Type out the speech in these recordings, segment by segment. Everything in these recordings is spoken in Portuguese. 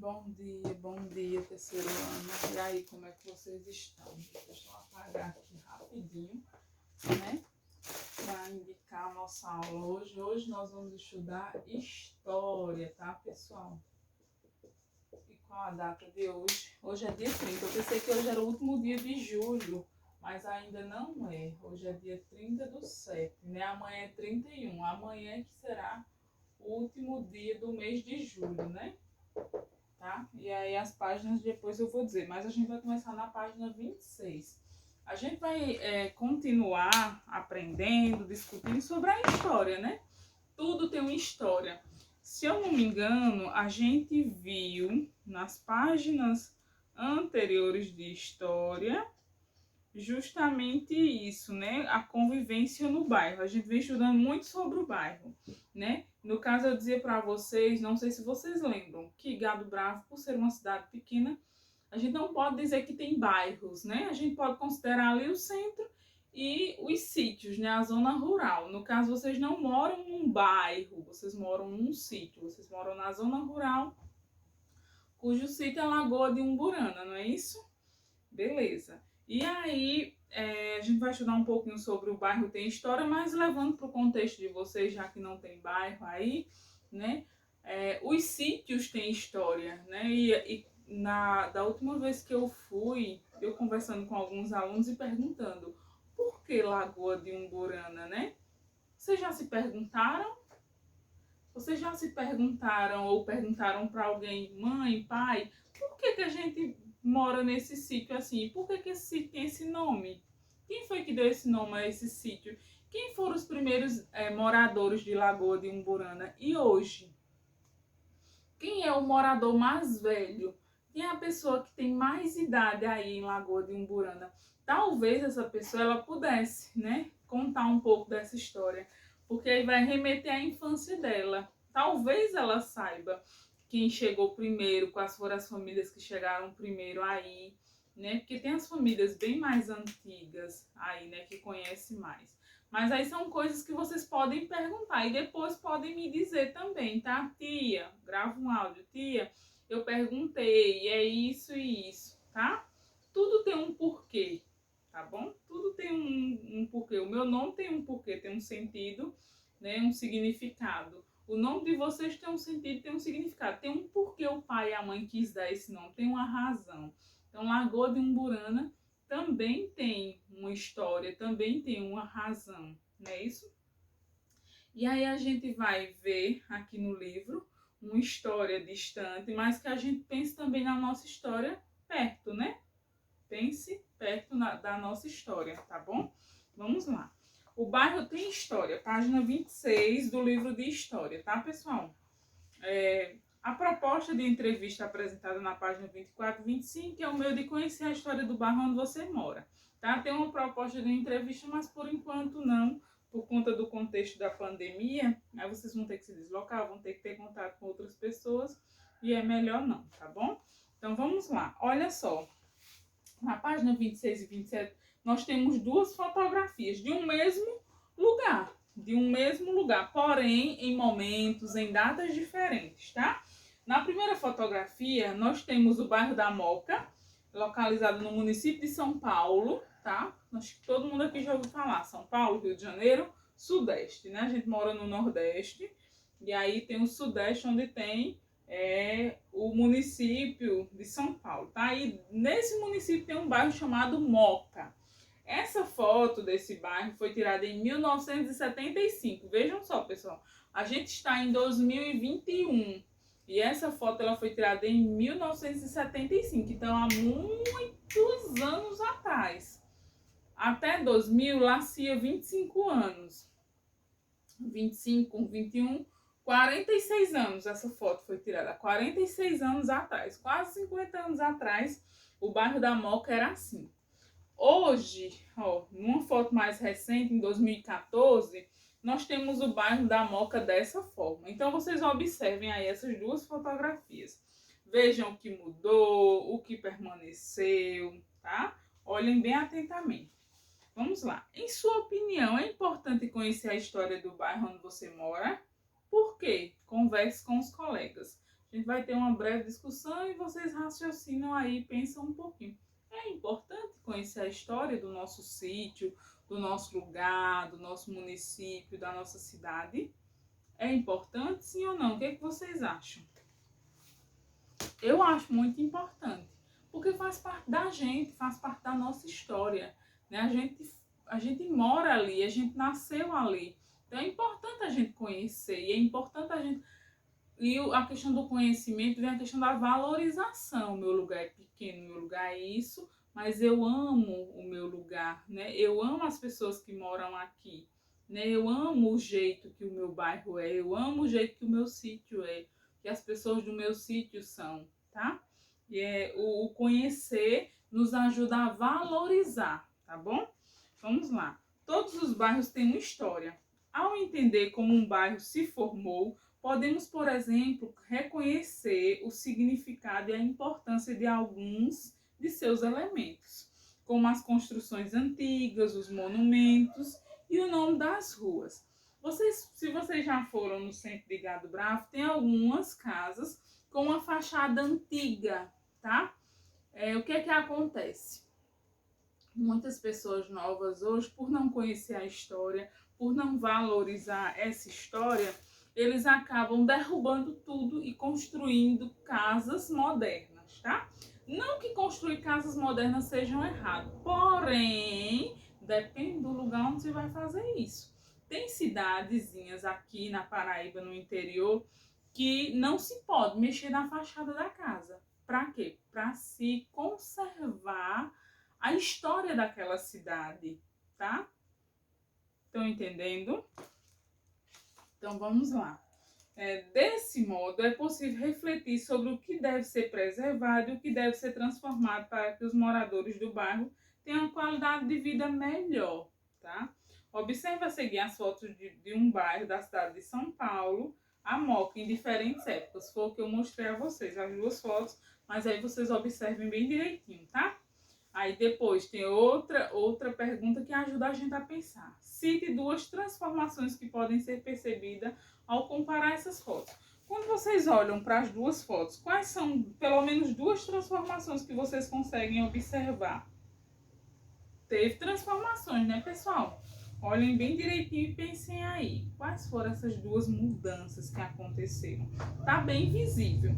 Bom dia, terceiro ano. E aí, como é que vocês estão? Deixa eu apagar aqui rapidinho, né? Para indicar a nossa aula hoje. Hoje nós vamos estudar história, tá, pessoal? E qual a data de hoje? Hoje é dia 30. Eu pensei que hoje era o último dia de julho, mas ainda não é. Hoje é dia 30/7, né? Amanhã é 31. Amanhã é que será o último dia do mês de julho, né? Tá? E aí as páginas depois eu vou dizer, mas a gente vai começar na página 26. A gente vai continuar aprendendo, discutindo sobre a história, né? Tudo tem uma história. Se eu não me engano, a gente viu nas páginas anteriores de história justamente isso, né? A convivência no bairro. A gente vem estudando muito sobre o bairro, né? No caso, eu dizia para vocês, não sei se vocês lembram, que Gado Bravo, por ser uma cidade pequena, a gente não pode dizer que tem bairros, né? A gente pode considerar ali o centro e os sítios, né? A zona rural. No caso, vocês não moram num bairro, vocês moram num sítio, vocês moram na zona rural, cujo sítio é Lagoa de Umburana, não é isso? Beleza. E aí, a gente vai estudar um pouquinho sobre o bairro Tem História, mas levando para o contexto de vocês, já que não tem bairro aí, né? Os sítios têm história, né? Da última vez que eu fui, eu conversando com alguns alunos e perguntando por que Lagoa de Umburana, né? Vocês já se perguntaram? Vocês já se perguntaram ou perguntaram para alguém, mãe, pai, por que a gente mora nesse sítio assim? Por que esse sítio tem esse nome? Quem foi que deu esse nome a esse sítio? Quem foram os primeiros moradores de Lagoa de Umburana? E hoje? Quem é o morador mais velho? Quem é a pessoa que tem mais idade aí em Lagoa de Umburana? Talvez essa pessoa ela pudesse, né, contar um pouco dessa história, porque aí vai remeter à infância dela. Talvez ela saiba quem chegou primeiro, quais foram as famílias que chegaram primeiro aí, né? Porque tem as famílias bem mais antigas aí, né, que conhecem mais. Mas aí são coisas que vocês podem perguntar e depois podem me dizer também, tá? Tia, grava um áudio. Tia, eu perguntei, é isso e isso, tá? Tudo tem um porquê, tá bom? Tudo tem um porquê. O meu nome tem um porquê, tem um sentido, né? Um significado. O nome de vocês tem um sentido, tem um significado. Tem um porquê o pai e a mãe quis dar esse nome, tem uma razão. Então, Lagoa de Umburana também tem uma história, também tem uma razão, não é isso? E aí a gente vai ver aqui no livro uma história distante, mas que a gente pense também na nossa história perto, né? Pense perto da nossa história, tá bom? Vamos lá. O bairro tem história, página 26 do livro de história, tá, pessoal? A proposta de entrevista apresentada na página 24 e 25 é o meio de conhecer a história do bairro onde você mora. Tá? Tem uma proposta de entrevista, mas por enquanto não, por conta do contexto da pandemia. Aí vocês vão ter que se deslocar, vão ter que ter contato com outras pessoas e é melhor não, tá bom? Então vamos lá, olha só. Na página 26 e 27 nós temos duas fotografias de um mesmo lugar. Porém em momentos, em datas diferentes, tá? Na primeira fotografia, nós temos o bairro da Moca, localizado no município de São Paulo, tá? Acho que todo mundo aqui já ouviu falar. São Paulo, Rio de Janeiro, Sudeste, né? A gente mora no Nordeste, e aí tem o Sudeste, onde tem o município de São Paulo, tá? E nesse município tem um bairro chamado Moca. Essa foto desse bairro foi tirada em 1975. Vejam só, pessoal. A gente está em 2021. E essa foto ela foi tirada em 1975, então há muitos anos atrás. Até 2000, lá se ia 25 anos. 25, 21, 46 anos essa foto foi tirada. 46 anos atrás, quase 50 anos atrás, o bairro da Moca era assim. Hoje, numa foto mais recente, em 2014... nós temos o bairro da Moca dessa forma. Então, vocês observem aí essas duas fotografias. Vejam o que mudou, o que permaneceu, tá? Olhem bem atentamente. Vamos lá. Em sua opinião, é importante conhecer a história do bairro onde você mora? Por quê? Converse com os colegas. A A gente vai ter uma breve discussão e vocês raciocinam aí, pensam um pouquinho. É importante conhecer a história do nosso sítio, do nosso lugar, do nosso município, da nossa cidade. É importante, sim ou não? O que é que vocês acham? Eu acho muito importante, porque faz parte da gente, faz parte da nossa história, né? A gente mora ali, a gente nasceu ali. Então é importante a gente conhecer, e é importante a gente... E a questão do conhecimento vem a questão da valorização. Meu lugar é pequeno, meu lugar é isso, mas eu amo o meu lugar, né? Eu amo as pessoas que moram aqui, né? Eu amo o jeito que o meu bairro é, eu amo o jeito que o meu sítio é, que as pessoas do meu sítio são, tá? E o conhecer nos ajuda a valorizar, tá bom? Vamos lá. Todos os bairros têm uma história. Ao entender como um bairro se formou, podemos, por exemplo, reconhecer o significado e a importância de alguns de seus elementos, como as construções antigas, os monumentos e o nome das ruas. Se vocês já foram no centro de Gado Bravo, tem algumas casas com uma fachada antiga, tá? O que é que acontece? Muitas pessoas novas hoje, por não conhecer a história, por não valorizar essa história, eles acabam derrubando tudo e construindo casas modernas, tá? Não que construir casas modernas sejam errado, porém, depende do lugar onde você vai fazer isso. Tem cidadezinhas aqui na Paraíba, no interior, que não se pode mexer na fachada da casa. Para quê? Para se conservar a história daquela cidade, tá? Estão entendendo? Então vamos lá. Desse modo, é possível refletir sobre o que deve ser preservado e o que deve ser transformado para que os moradores do bairro tenham uma qualidade de vida melhor, tá? Observe a seguir as fotos de um bairro da cidade de São Paulo, a Moca, em diferentes épocas. Foi o que eu mostrei a vocês, as duas fotos, mas aí vocês observem bem direitinho, tá? Aí depois tem outra pergunta que ajuda a gente a pensar. Cite duas transformações que podem ser percebidas ao comparar essas fotos. Quando vocês olham para as duas fotos, quais são pelo menos duas transformações que vocês conseguem observar? Teve transformações, né, pessoal? Olhem bem direitinho e pensem aí. Quais foram essas duas mudanças que aconteceram? Tá bem visível.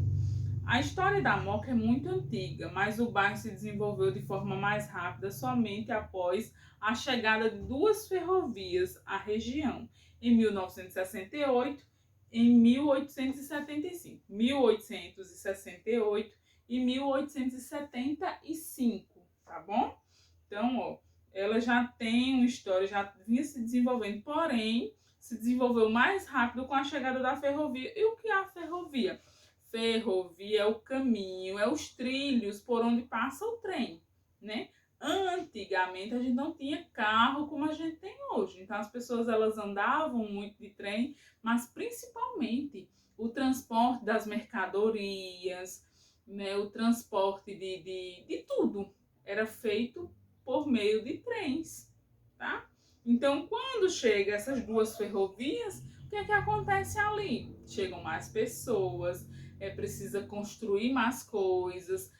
A história da Moca é muito antiga, mas o bairro se desenvolveu de forma mais rápida somente após a chegada de duas ferrovias à região, em 1968 e em 1875. 1868 e 1875, tá bom? Então, ó, ela já tem uma história, já vinha se desenvolvendo, porém, se desenvolveu mais rápido com a chegada da ferrovia. E o que é a ferrovia? Ferrovia é o caminho, é os trilhos por onde passa o trem, né? Antigamente a gente não tinha carro como a gente tem hoje, então as pessoas elas andavam muito de trem, mas principalmente o transporte das mercadorias, né? O transporte de tudo era feito por meio de trens, tá? Então quando chega essas duas ferrovias, o que é que acontece ali? Chegam mais pessoas, precisa construir mais coisas,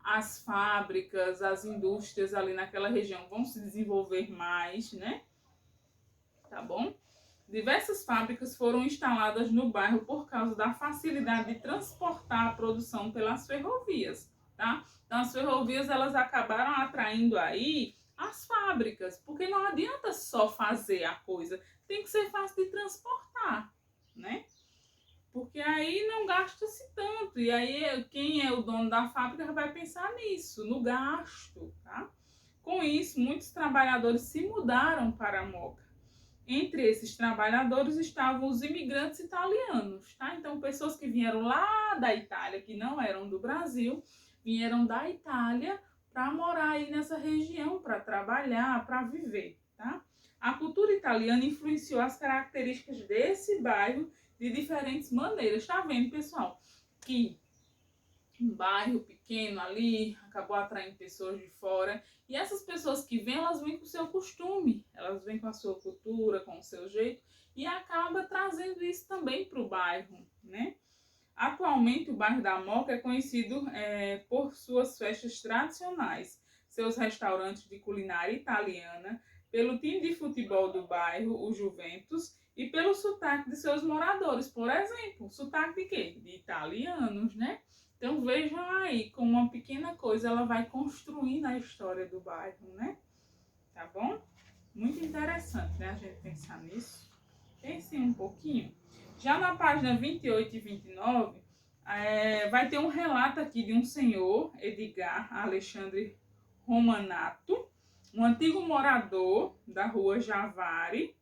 as fábricas, as indústrias ali naquela região vão se desenvolver mais, né? Tá bom? Diversas fábricas foram instaladas no bairro por causa da facilidade de transportar a produção pelas ferrovias, tá? Então as ferrovias elas acabaram atraindo aí as fábricas, porque não adianta só fazer a coisa, tem que ser fácil de transportar, né? Porque aí não gasta-se tanto. E aí quem é o dono da fábrica vai pensar nisso, no gasto, tá? Com isso, muitos trabalhadores se mudaram para a Moca. Entre esses trabalhadores estavam os imigrantes italianos, tá? Então, pessoas que vieram lá da Itália, que não eram do Brasil, vieram da Itália para morar aí nessa região, para trabalhar, para viver, tá? A cultura italiana influenciou as características desse bairro de diferentes maneiras. Tá vendo, pessoal? Que um bairro pequeno ali acabou atraindo pessoas de fora. E essas pessoas que vêm, elas vêm com o seu costume, elas vêm com a sua cultura, com o seu jeito e acaba trazendo isso também para o bairro, né? Atualmente, o bairro da Moca é conhecido por suas festas tradicionais, seus restaurantes de culinária italiana, pelo time de futebol do bairro, o Juventus, e pelo sotaque de seus moradores. Por exemplo, sotaque de quê? De italianos, né? Então vejam aí como uma pequena coisa ela vai construindo a história do bairro, né? Tá bom? Muito interessante, né? A gente pensar nisso. Pensem um pouquinho. Já na página 28 e 29, vai ter um relato aqui de um senhor, Edgar Alexandre Romanato, um antigo morador da rua Javari,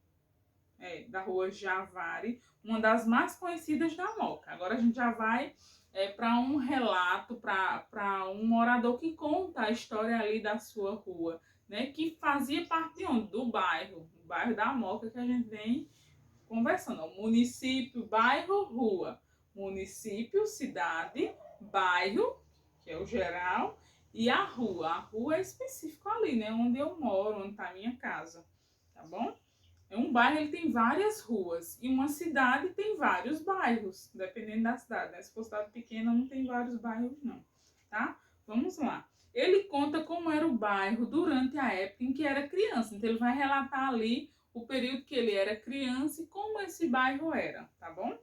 uma das mais conhecidas da Moca. Agora a gente já vai para um relato, para um morador que conta a história ali da sua rua, né? Que fazia parte de onde? Do bairro, o bairro da Moca que a gente vem conversando. Município, bairro, rua. Município, cidade, bairro, que é o geral, e a rua. A rua é específico ali, né? Onde eu moro, onde está a minha casa. Tá bom? Um bairro ele tem várias ruas e uma cidade tem vários bairros, dependendo da cidade, né? Se for cidade pequena não tem vários bairros não, tá? Vamos lá. Ele conta como era o bairro durante a época em que era criança, então ele vai relatar ali o período que ele era criança e como esse bairro era, tá bom?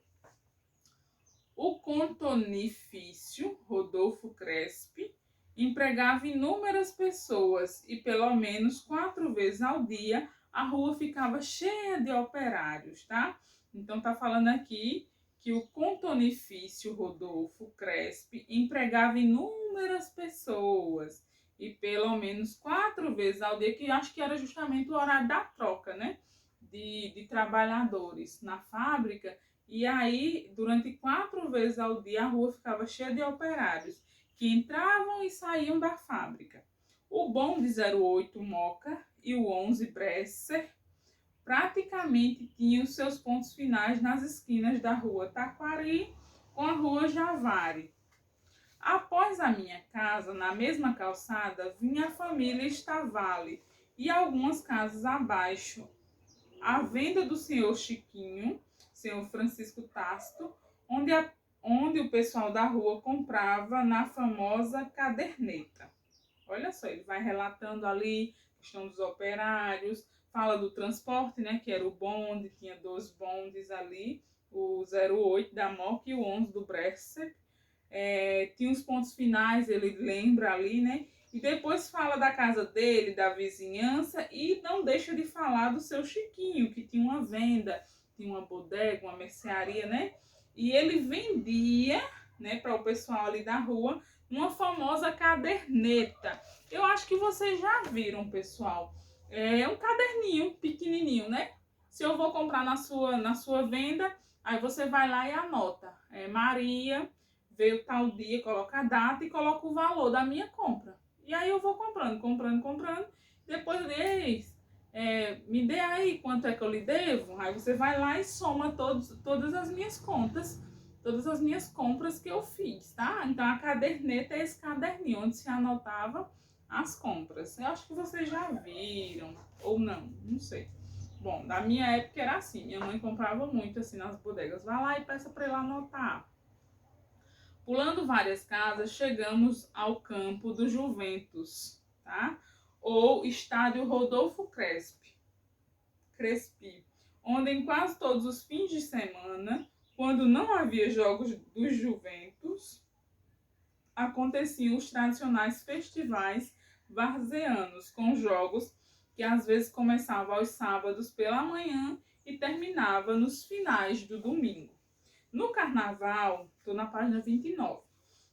O contonifício Rodolfo Crespi empregava inúmeras pessoas e pelo menos 4 vezes ao dia a rua ficava cheia de operários, tá? Então tá falando aqui que o contonifício Rodolfo Crespi empregava inúmeras pessoas e pelo menos 4 vezes ao dia, que eu acho que era justamente o horário da troca, né? De trabalhadores na fábrica. E aí, durante 4 vezes ao dia, a rua ficava cheia de operários que entravam e saíam da fábrica. O bonde 08 Moca e o 11 Bresser praticamente tinham seus pontos finais nas esquinas da rua Taquari com a rua Javari. Após a minha casa, na mesma calçada, vinha a família Estavale e algumas casas abaixo. A venda do senhor Chiquinho, senhor Francisco Tácito, onde o pessoal da rua comprava na famosa caderneta. Olha só, ele vai relatando ali a questão dos operários, fala do transporte, né, que era o bonde, tinha 2 bondes ali, o 08 da Moca e o 11 do Bresser. Tinha os pontos finais, ele lembra ali, né? E depois fala da casa dele, da vizinhança, e não deixa de falar do seu Chiquinho, que tinha uma venda, tinha uma bodega, uma mercearia, né? E ele vendia, né, para o pessoal ali da rua, uma famosa caderneta. Eu acho que vocês já viram, pessoal. É um caderninho pequenininho, né? Se eu vou comprar na sua venda, aí você vai lá e anota. Maria veio tal dia, coloca a data e coloca o valor da minha compra. E aí eu vou comprando. Depois me dê aí quanto é que eu lhe devo. Aí você vai lá e soma todas as minhas contas, todas as minhas compras que eu fiz, tá? Então a caderneta é esse caderninho onde se anotava as compras. Eu acho que vocês já viram, ou não sei. Bom, na minha época era assim, minha mãe comprava muito assim nas bodegas. Vai lá e peça para ele anotar. Pulando várias casas, chegamos ao campo do Juventus, tá? Ou estádio Rodolfo Crespi, onde em quase todos os fins de semana, quando não havia jogos dos Juventus, aconteciam os tradicionais festivais varzianos, com jogos que às vezes começavam aos sábados pela manhã e terminava nos finais do domingo. No carnaval, estou na página 29.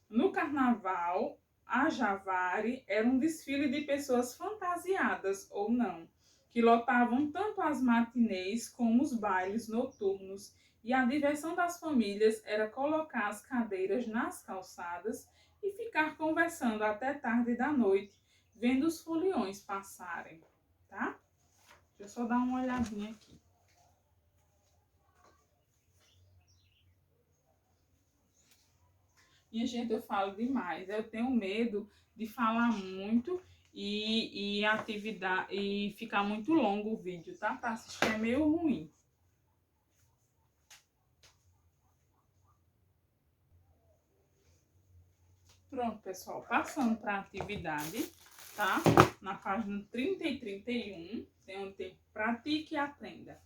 No carnaval, a Javari era um desfile de pessoas fantasiadas ou não, que lotavam tanto as matinês como os bailes noturnos, e a diversão das famílias era colocar as cadeiras nas calçadas e ficar conversando até tarde da noite, vendo os foliões passarem, tá? Deixa eu só dar uma olhadinha aqui. Minha gente, eu falo demais. Eu tenho medo de falar muito e ficar muito longo o vídeo, tá? Para assistir é meio ruim. Pronto, pessoal, passando para a atividade, tá? Na página 30 e 31, tem onde tem pratique e aprenda.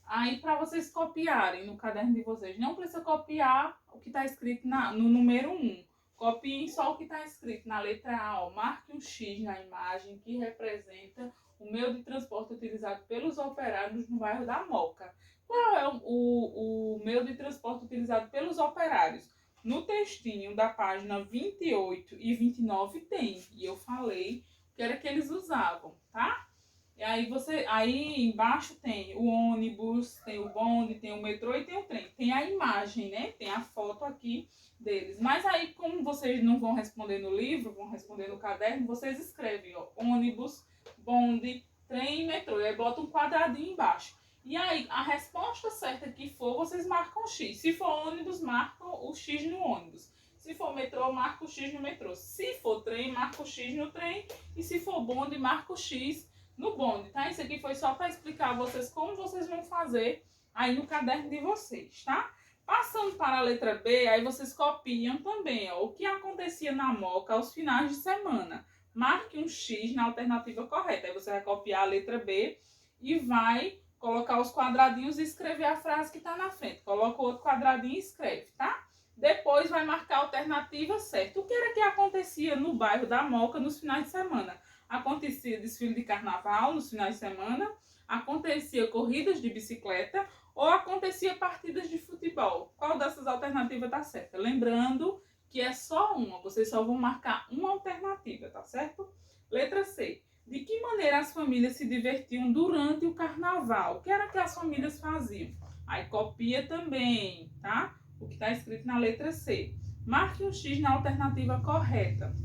Aí, para vocês copiarem no caderno de vocês, não precisa copiar o que está escrito no número 1. Copiem só o que está escrito na letra A. Ó. Marque um X na imagem que representa o meio de transporte utilizado pelos operários no bairro da Moca. Qual é o meio de transporte utilizado pelos operários? No textinho da página 28 e 29 tem, e eu falei que era que eles usavam, tá? E aí embaixo tem o ônibus, tem o bonde, tem o metrô e tem o trem. Tem a imagem, né? Tem a foto aqui deles. Mas aí, como vocês não vão responder no livro, vão responder no caderno, vocês escrevem, ó, ônibus, bonde, trem e metrô. E aí bota um quadradinho embaixo. E aí, a resposta certa que for, vocês marcam X. Se for ônibus, marcam o X no ônibus. Se for metrô, marca o X no metrô. Se for trem, marca o X no trem. E se for bonde, marca o X no bonde, tá? Isso aqui foi só para explicar a vocês como vocês vão fazer aí no caderno de vocês, tá? Passando para a letra B, aí vocês copiam também, ó, o que acontecia na Moca aos finais de semana. Marque um X na alternativa correta. Aí você vai copiar a letra B e vai colocar os quadradinhos e escrever a frase que está na frente. Coloca o outro quadradinho e escreve, tá? Depois vai marcar a alternativa certa. O que era que acontecia no bairro da Moca nos finais de semana? Acontecia desfile de carnaval nos finais de semana, acontecia corridas de bicicleta ou acontecia partidas de futebol. Qual dessas alternativas está certa? Lembrando que é só uma, vocês só vão marcar uma alternativa, tá certo? Letra C. De que maneira as famílias se divertiam durante o carnaval? O que era que as famílias faziam? Aí copia também, tá? O que está escrito na letra C. Marque um X na alternativa correta.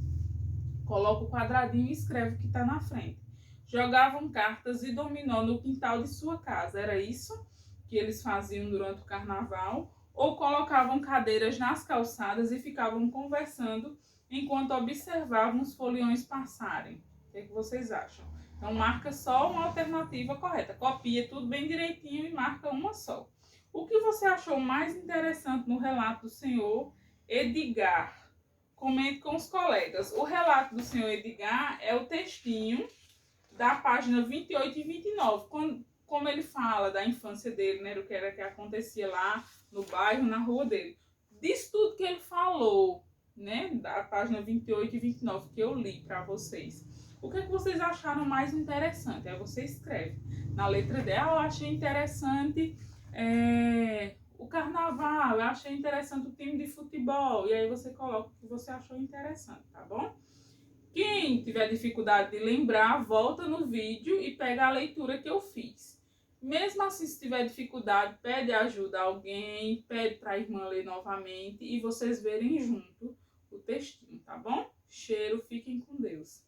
Coloca o quadradinho e escreve o que está na frente. Jogavam cartas e dominó no quintal de sua casa. Era isso que eles faziam durante o carnaval? Ou colocavam cadeiras nas calçadas e ficavam conversando enquanto observavam os foliões passarem? O que vocês acham? Então marca só uma alternativa correta. Copia tudo bem direitinho e marca uma só. O que você achou mais interessante no relato do senhor Edgar? Comente com os colegas. O relato do senhor Edgar é o textinho da página 28 e 29, como ele fala da infância dele, né, do que era que acontecia lá no bairro, na rua dele. Diz tudo que ele falou, né, da página 28 e 29, que eu li para vocês. O que vocês acharam mais interessante? Aí você escreve. Na letra D, eu achei interessante o carnaval, eu achei interessante o time de futebol. E aí você coloca o que você achou interessante, tá bom? Quem tiver dificuldade de lembrar, volta no vídeo e pega a leitura que eu fiz. Mesmo assim, se tiver dificuldade, pede ajuda a alguém, pede para a irmã ler novamente e vocês verem junto o textinho, tá bom? Cheiro, fiquem com Deus.